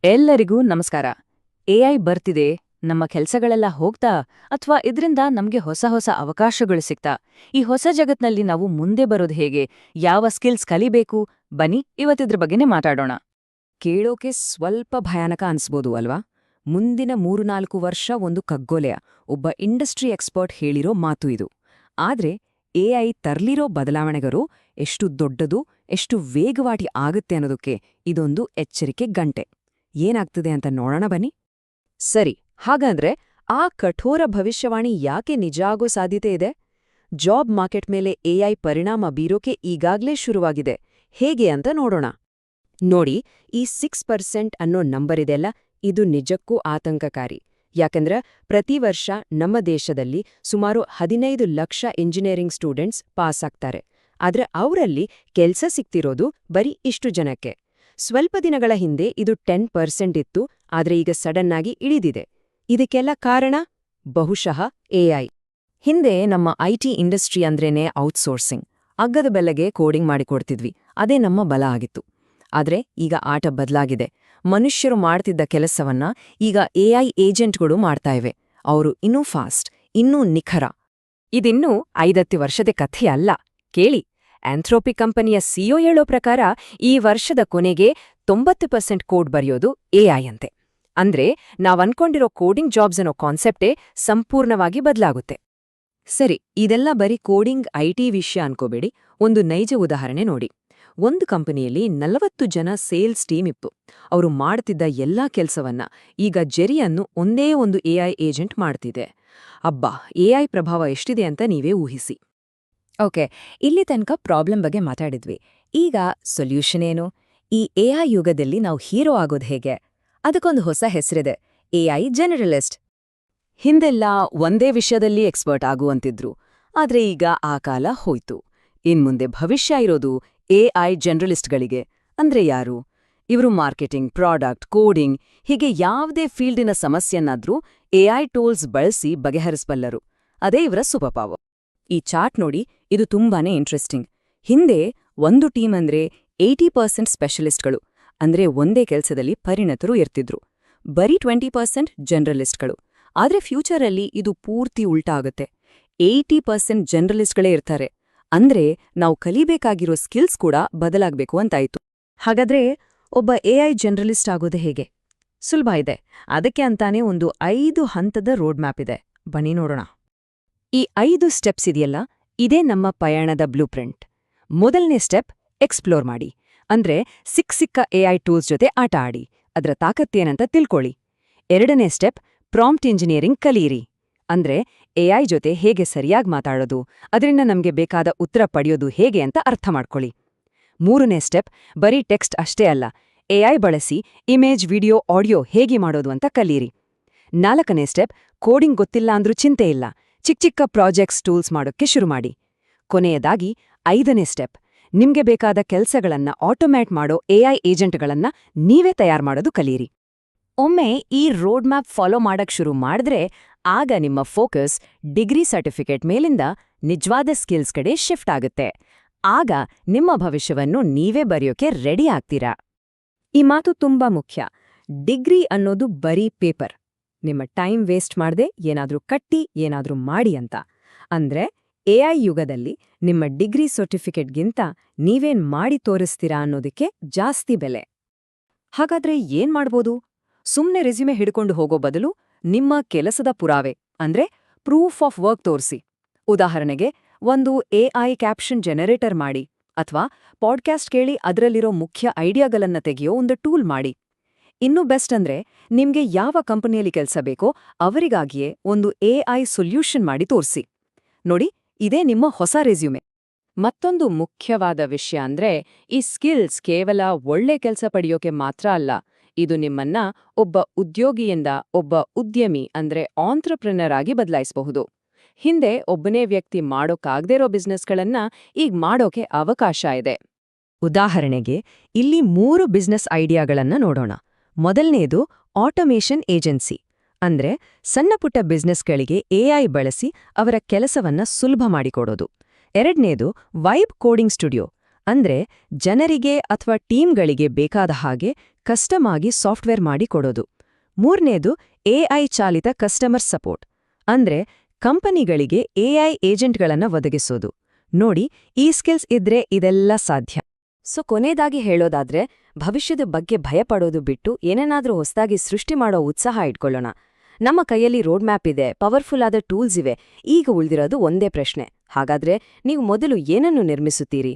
ಎಲ್ಲರಿಗೂ ನಮಸ್ಕಾರ. ಎಐ ಬರ್ತಿದೆ, ನಮ್ಮ ಕೆಲ್ಸಗಳೆಲ್ಲ ಹೋಗ್ತಾ ಅಥವಾ ಇದರಿಂದ ನಮ್ಗೆ ಹೊಸ ಹೊಸ ಅವಕಾಶಗಳು ಸಿಗ್ತಾ? ಈ ಹೊಸ ಜಗತ್ನಲ್ಲಿ ನಾವು ಮುಂದೆ ಬರೋದು ಹೇಗೆ? ಯಾವ ಸ್ಕಿಲ್ಸ್ ಕಲಿಬೇಕು? ಬನ್ನಿ ಇವತ್ತಿದ್ರ ಬಗ್ಗೆನೇ ಮಾತಾಡೋಣ. ಕೇಳೋಕೆ ಸ್ವಲ್ಪ ಭಯಾನಕ ಅನ್ಸ್ಬೋದು ಅಲ್ವಾ? ಮುಂದಿನ 3-4 ವರ್ಷ ಒಂದು ಕಗ್ಗೊಲೆಯ ಒಬ್ಬ ಇಂಡಸ್ಟ್ರಿ ಎಕ್ಸ್ಪರ್ಟ್ ಹೇಳಿರೋ ಮಾತು ಇದು. ಆದ್ರೆ ಎಐ ತರ್ಲಿರೋ ಬದಲಾವಣೆಗಳು ಎಷ್ಟು ದೊಡ್ಡದು, ಎಷ್ಟು ವೇಗವಾಗಿ ಆಗುತ್ತೆ ಅನ್ನೋದಕ್ಕೆ ಇದೊಂದು ಎಚ್ಚರಿಕೆ ಗಂಟೆ. ಏನಾಗ್ತದೆ ಅಂತ ನೋಡೋಣ ಬನ್ನಿ. ಸರಿ, ಹಾಗಂದ್ರೆ ಆ ಕಠೋರ ಭವಿಷ್ಯವಾಣಿ ಯಾಕೆ ನಿಜ ಆಗೋ ಸಾಧ್ಯತೆ ಇದೆ? ಜಾಬ್ ಮಾರ್ಕೆಟ್ ಮೇಲೆ ಎಐ ಪರಿಣಾಮ ಬೀರೋಕೆ ಈಗಾಗ್ಲೇ ಶುರುವಾಗಿದೆ. ಹೇಗೆ ಅಂತ ನೋಡೋಣ. ನೋಡಿ, ಈ 6% ಅನ್ನೋ ನಂಬರ್ ಇದೆಲ್ಲ, ಇದು ನಿಜಕ್ಕೂ ಆತಂಕಕಾರಿ. ಯಾಕಂದ್ರೆ ಪ್ರತಿ ವರ್ಷ ನಮ್ಮ ದೇಶದಲ್ಲಿ ಸುಮಾರು 15 ಲಕ್ಷ ಇಂಜಿನಿಯರಿಂಗ್ ಸ್ಟೂಡೆಂಟ್ಸ್ ಪಾಸ್ ಆಗ್ತಾರೆ. ಆದ್ರೆ ಅವರಲ್ಲಿ ಕೆಲ್ಸ ಸಿಗ್ತಿರೋದು ಬರೀ ಇಷ್ಟು ಜನಕ್ಕೆ. ಸ್ವಲ್ಪ ದಿನಗಳ ಹಿಂದೆ ಇದು 10% ಇತ್ತು, ಆದ್ರೆ ಈಗ ಸಡನ್ ಆಗಿ ಇಳಿದಿದೆ. ಇದಕ್ಕೆಲ್ಲ ಕಾರಣ ಬಹುಶಃ ಎಐ. ಹಿಂದೆ ನಮ್ಮ ಐಟಿ ಇಂಡಸ್ಟ್ರಿ ಅಂದ್ರೇನೆ ಔಟ್ಸೋರ್ಸಿಂಗ್, ಅಗ್ಗದ ಬೆಲೆಗೆ ಕೋಡಿಂಗ್ ಮಾಡಿಕೊಡ್ತಿದ್ವಿ. ಅದೇ ನಮ್ಮ ಬಲ ಆಗಿತ್ತು. ಆದ್ರೆ ಈಗ ಆಟ ಬದಲಾಗಿದೆ. ಮನುಷ್ಯರು ಮಾಡ್ತಿದ್ದ ಕೆಲಸವನ್ನ ಈಗ ಎಐ ಏಜೆಂಟ್ಗಳು ಮಾಡ್ತಾ ಇವೆ. ಅವರು ಇನ್ನೂ ಫಾಸ್ಟ್, ಇನ್ನೂ ನಿಖರ. ಇದಿನ್ನೂ 5-10 ವರ್ಷದ ಕಥೆಯಲ್ಲ. ಕೇಳಿ, ಆಂಥ್ರೋಪಿಕ್ ಕಂಪನಿಯ ಸಿಇಒ ಹೇಳೋ ಪ್ರಕಾರ ಈ ವರ್ಷದ ಕೊನೆಗೆ 90% ಕೋಡ್ ಬರೆಯೋದು ಎಐ ಅಂತೆ. ಅಂದ್ರೆ ನಾವನ್ಕೊಂಡಿರೋ ಕೋಡಿಂಗ್ ಜಾಬ್ಸ್ ಅನ್ನೋ ಕಾನ್ಸೆಪ್ಟೇ ಸಂಪೂರ್ಣವಾಗಿ ಬದಲಾಗುತ್ತೆ. ಸರಿ, ಇದೆಲ್ಲ ಬರೀ ಕೋಡಿಂಗ್ ಐಟಿ ವಿಷಯ ಅನ್ಕೋಬೇಡಿ. ಒಂದು ನೈಜ ಉದಾಹರಣೆ ನೋಡಿ. ಒಂದು ಕಂಪನಿಯಲ್ಲಿ 40 ಜನ ಸೇಲ್ಸ್ ಟೀಮ್ ಇತ್ತು. ಅವರು ಮಾಡ್ತಿದ್ದ ಎಲ್ಲಾ ಕೆಲ್ಸವನ್ನ ಈಗ ಜೆರಿಯನ್ನು ಒಂದೇ ಒಂದು ಎಐ ಏಜೆಂಟ್ ಮಾಡ್ತಿದೆ. ಅಬ್ಬಾ, ಎಐ ಪ್ರಭಾವ ಎಷ್ಟಿದೆ ಅಂತ ನೀವೇ ಊಹಿಸಿ. ಓಕೆ, ಇಲ್ಲಿ ತನಕ ಪ್ರಾಬ್ಲಮ್ ಬಗ್ಗೆ ಮಾತಾಡಿದ್ವಿ. ಈಗ ಸೊಲ್ಯೂಷನ್ ಏನು? ಈ ಎಐ ಯುಗದಲ್ಲಿ ನಾವು ಹೀರೋ ಆಗೋದು ಹೇಗೆ? ಅದಕ್ಕೊಂದು ಹೊಸ ಹೆಸರಿದೆ, ಎಐ ಜನರಲಿಸ್ಟ್. ಹಿಂದೆಲ್ಲ ಒಂದೇ ವಿಷಯದಲ್ಲಿ ಎಕ್ಸ್ಪರ್ಟ್ ಆಗುವಂತಿದ್ರು. ಆದ್ರೆ ಈಗ ಆ ಕಾಲ ಹೋಯ್ತು. ಇನ್ಮುಂದೆ ಭವಿಷ್ಯ ಇರೋದು ಎಐ ಜನರಲಿಸ್ಟ್ಗಳಿಗೆ. ಅಂದ್ರೆ ಯಾರು? ಇವರು ಮಾರ್ಕೆಟಿಂಗ್, ಪ್ರಾಡಕ್ಟ್, ಕೋಡಿಂಗ್ ಹೀಗೆ ಯಾವುದೇ ಫೀಲ್ಡಿನ ಸಮಸ್ಯೆಯನ್ನಾದ್ರೂ ಎಐ ಟೂಲ್ಸ್ ಬಳಸಿ ಬಗೆಹರಿಸಬಲ್ಲರು. ಅದೇ ಇವರ ಸೂಪರ್ ಪವರ್. ಈ ಚಾರ್ಟ್ ನೋಡಿ, ಇದು ತುಂಬಾನೇ ಇಂಟ್ರೆಸ್ಟಿಂಗ್. ಹಿಂದೆ ಒಂದು ಟೀಮ್ ಅಂದ್ರೆ 80% ಸ್ಪೆಷಲಿಸ್ಟ್ಗಳು, ಅಂದ್ರೆ ಒಂದೇ ಕೆಲಸದಲ್ಲಿ ಪರಿಣತರು ಇರ್ತಿದ್ರು. ಬರೀ 20% ಜನರಲಿಸ್ಟ್ಗಳು. ಆದ್ರೆ ಫ್ಯೂಚರಲ್ಲಿ ಇದು ಪೂರ್ತಿ ಉಲ್ಟಾ ಆಗುತ್ತೆ. 80% ಜನರಲಿಸ್ಟ್ಗಳೇ ಇರ್ತಾರೆ. ಅಂದ್ರೆ ನಾವು ಕಲಿಬೇಕಾಗಿರೋ ಸ್ಕಿಲ್ಸ್ ಕೂಡ ಬದಲಾಗಬೇಕು ಅಂತಾಯ್ತು. ಹಾಗಾದ್ರೆ ಒಬ್ಬ ಎಐ ಜನರಲಿಸ್ಟ್ ಆಗೋದು ಹೇಗೆ? ಸುಲಭ ಇದೆ. ಅದಕ್ಕೆ ಅಂತಾನೆ ಒಂದು 5 ಹಂತದ ರೋಡ್ ಮ್ಯಾಪ್ ಇದೆ. ಬನ್ನಿ ನೋಡೋಣ. ಈ 5 ಸ್ಟೆಪ್ಸ್ ಇದೆಯಲ್ಲ, ಇದೇ ನಮ್ಮ ಪಯಣದ ಬ್ಲೂಪ್ರಿಂಟ್. ಮೊದಲನೇ ಸ್ಟೆಪ್, ಎಕ್ಸ್ಪ್ಲೋರ್ ಮಾಡಿ. ಅಂದ್ರೆ ಸಿಕ್ಕ ಎಐ ಟೂಲ್ಸ್ ಜೊತೆ ಆಟ ಆಡಿ, ಅದರ ತಾಕತ್ತೇನಂತ ತಿಳ್ಕೊಳ್ಳಿ. ಎರಡನೇ ಸ್ಟೆಪ್, ಪ್ರಾಂಪ್ಟ್ ಇಂಜಿನಿಯರಿಂಗ್ ಕಲೀರಿ. ಅಂದ್ರೆ ಎಐ ಜೊತೆ ಹೇಗೆ ಸರಿಯಾಗಿ ಮಾತಾಡೋದು, ಅದರಿಂದ ನಮ್ಗೆ ಬೇಕಾದ ಉತ್ತರ ಪಡೆಯೋದು ಹೇಗೆ ಅಂತ ಅರ್ಥ ಮಾಡ್ಕೊಳ್ಳಿ. ಮೂರನೇ ಸ್ಟೆಪ್, ಬರೀ ಟೆಕ್ಸ್ಟ್ ಅಷ್ಟೇ ಅಲ್ಲ, ಎಐ ಬಳಸಿ ಇಮೇಜ್, ವಿಡಿಯೋ, ಆಡಿಯೋ ಹೇಗೆ ಮಾಡೋದು ಅಂತ ಕಲೀರಿ. ನಾಲ್ಕನೇ ಸ್ಟೆಪ್, ಕೋಡಿಂಗ್ ಗೊತ್ತಿಲ್ಲ ಅಂದ್ರೂ ಚಿಂತೆ ಇಲ್ಲ, ಚಿಕ್ಕ ಪ್ರಾಜೆಕ್ಟ್ಸ್ ಟೂಲ್ಸ್ ಮಾಡೋಕ್ಕೆ ಶುರು ಮಾಡಿ. ಕೊನೆಯದಾಗಿ 5ನೇ ಸ್ಟೆಪ್, ನಿಮ್ಗೆ ಬೇಕಾದ ಕೆಲಸಗಳನ್ನ ಆಟೋಮ್ಯಾಟ್ ಮಾಡೋ ಎಐ ಏಜೆಂಟ್ಗಳನ್ನ ನೀವೇ ತಯಾರು ಮಾಡೋದು ಕಲೀರಿ. ಒಮ್ಮೆ ಈ ರೋಡ್ ಮ್ಯಾಪ್ ಫಾಲೋ ಮಾಡಕ್ ಶುರು ಮಾಡಿದ್ರೆ, ಆಗ ನಿಮ್ಮ ಫೋಕಸ್ ಡಿಗ್ರಿ ಸರ್ಟಿಫಿಕೇಟ್ ಮೇಲಿಂದ ನಿಜವಾದ ಸ್ಕಿಲ್ಸ್ ಕಡೆ ಶಿಫ್ಟ್ ಆಗುತ್ತೆ. ಆಗ ನಿಮ್ಮ ಭವಿಷ್ಯವನ್ನು ನೀವೇ ಬರೆಯೋಕೆ ರೆಡಿ ಆಗ್ತೀರಾ. ಈ ಮಾತು ತುಂಬಾ ಮುಖ್ಯ. ಡಿಗ್ರಿ ಅನ್ನೋದು ಬರೀ ಪೇಪರ್. ನಿಮ್ಮ ಟೈಮ್ ವೇಸ್ಟ್ ಮಾಡದೆ ಏನಾದ್ರೂ ಕಟ್ಟಿ ಏನಾದ್ರೂ ಮಾಡಿ ಅಂತ. ಅಂದ್ರೆ ಎಐ ಯುಗದಲ್ಲಿ ನಿಮ್ಮ ಡಿಗ್ರಿ ಸರ್ಟಿಫಿಕೇಟ್ಗಿಂತ ನೀವೇನ್ ಮಾಡಿ ತೋರಿಸ್ತೀರಾ ಅನ್ನೋದಕ್ಕೆ ಜಾಸ್ತಿ ಬೆಲೆ. ಹಾಗಾದ್ರೆ ಏನ್ ಮಾಡ್ಬೋದು? ಸುಮ್ನೆ ರೆಸ್ಯೂಮೆ ಹಿಡ್ಕೊಂಡು ಹೋಗೋ ಬದಲು ನಿಮ್ಮ ಕೆಲಸದ ಪುರಾವೆ ಅಂದ್ರೆ ಪ್ರೂಫ್ ಆಫ್ ವರ್ಕ್ ತೋರಿಸಿ. ಉದಾಹರಣೆಗೆ, ಒಂದು ಎಐ ಕ್ಯಾಪ್ಷನ್ ಜನರೇಟರ್ ಮಾಡಿ, ಅಥವಾ ಪಾಡ್ಕಾಸ್ಟ್ ಕೇಳಿ ಅದರಲ್ಲಿರೋ ಮುಖ್ಯ ಐಡಿಯಾಗಳನ್ನ ತೆಗೆಯೋ ಒಂದು ಟೂಲ್ ಮಾಡಿ. ಇನ್ನೂ ಬೆಸ್ಟ್ ಅಂದ್ರೆ, ನಿಮ್ಗೆ ಯಾವ ಕಂಪನಿಯಲ್ಲಿ ಕೆಲಸ ಬೇಕೋ ಅವರಿಗಾಗಿಯೇ ಒಂದು ಎಐ ಸೊಲ್ಯೂಷನ್ ಮಾಡಿ ತೋರಿಸಿ. ನೋಡಿ, ಇದೇ ನಿಮ್ಮ ಹೊಸ ರೆಸ್ಯೂಮೆ. ಮತ್ತೊಂದು ಮುಖ್ಯವಾದ ವಿಷಯ ಅಂದ್ರೆ, ಈ ಸ್ಕಿಲ್ಸ್ ಕೇವಲ ಒಳ್ಳೆ ಕೆಲಸ ಪಡೆಯೋಕೆ ಮಾತ್ರ ಅಲ್ಲ, ಇದು ನಿಮ್ಮನ್ನ ಒಬ್ಬ ಉದ್ಯೋಗಿಯಿಂದ ಒಬ್ಬ ಉದ್ಯಮಿ ಅಂದ್ರೆ ಆಂಟ್ರಪ್ರಿನರ್ ಆಗಿ ಬದಲಾಯಿಸಬಹುದು. ಹಿಂದೆ ಒಬ್ಬನೇ ವ್ಯಕ್ತಿ ಮಾಡೋಕ್ಕಾಗ್ದಿರೋ ಬಿಸ್ನೆಸ್ಗಳನ್ನ ಈಗ ಮಾಡೋಕೆ ಅವಕಾಶ ಇದೆ. ಉದಾಹರಣೆಗೆ, ಇಲ್ಲಿ 3 ಬಿಸ್ನೆಸ್ ಐಡಿಯಾಗಳನ್ನ ನೋಡೋಣ. ಮೊದಲನೇದು ಆಟೋಮೇಷನ್ ಏಜೆನ್ಸಿ. ಅಂದ್ರೆ ಸಣ್ಣಪುಟ್ಟ ಬಿಸ್ನೆಸ್ಗಳಿಗೆ ಎಐ ಬಳಸಿ ಅವರ ಕೆಲಸವನ್ನ ಸುಲಭ ಮಾಡಿಕೊಡೋದು. ಎರಡನೇದು ವೈಬ್ ಕೋಡಿಂಗ್ ಸ್ಟುಡಿಯೋ. ಅಂದ್ರೆ ಜನರಿಗೆ ಅಥವಾ ಟೀಮ್ಗಳಿಗೆ ಬೇಕಾದ ಹಾಗೆ ಕಸ್ಟಮ್ ಆಗಿ ಸಾಫ್ಟ್ವೇರ್ ಮಾಡಿ ಕೊಡೋದು. ಮೂರನೇದು ಎಐ ಚಾಲಿತ ಕಸ್ಟಮರ್ ಸಪೋರ್ಟ್, ಅಂದ್ರೆ ಕಂಪನಿಗಳಿಗೆ ಎಐ ಏಜೆಂಟ್ಗಳನ್ನ ಒದಗಿಸೋದು. ನೋಡಿ, ಈ ಸ್ಕಿಲ್ಸ್ ಇದ್ರೆ ಇದೆಲ್ಲ ಸಾಧ್ಯ. ಸೊ ಕೊನೆಯದಾಗಿ ಹೇಳೋದಾದ್ರೆ, ಭವಿಷ್ಯದ ಬಗ್ಗೆ ಭಯಪಡೋದು ಬಿಟ್ಟು ಏನೇನಾದ್ರೂ ಹೊಸದಾಗಿ ಸೃಷ್ಟಿ ಮಾಡೋ ಉತ್ಸಾಹ ಇಟ್ಕೊಳ್ಳೋಣ. ನಮ್ಮ ಕೈಯಲ್ಲಿ ರೋಡ್ ಮ್ಯಾಪ್ ಇದೆ, ಪವರ್ಫುಲ್ ಆದ ಟೂಲ್ಸ್ ಇವೆ. ಈಗ ಉಳಿದಿರೋದು ಒಂದೇ ಪ್ರಶ್ನೆ. ಹಾಗಾದ್ರೆ ನೀವು ಮೊದಲು ಏನನ್ನು ನಿರ್ಮಿಸುತ್ತೀರಿ?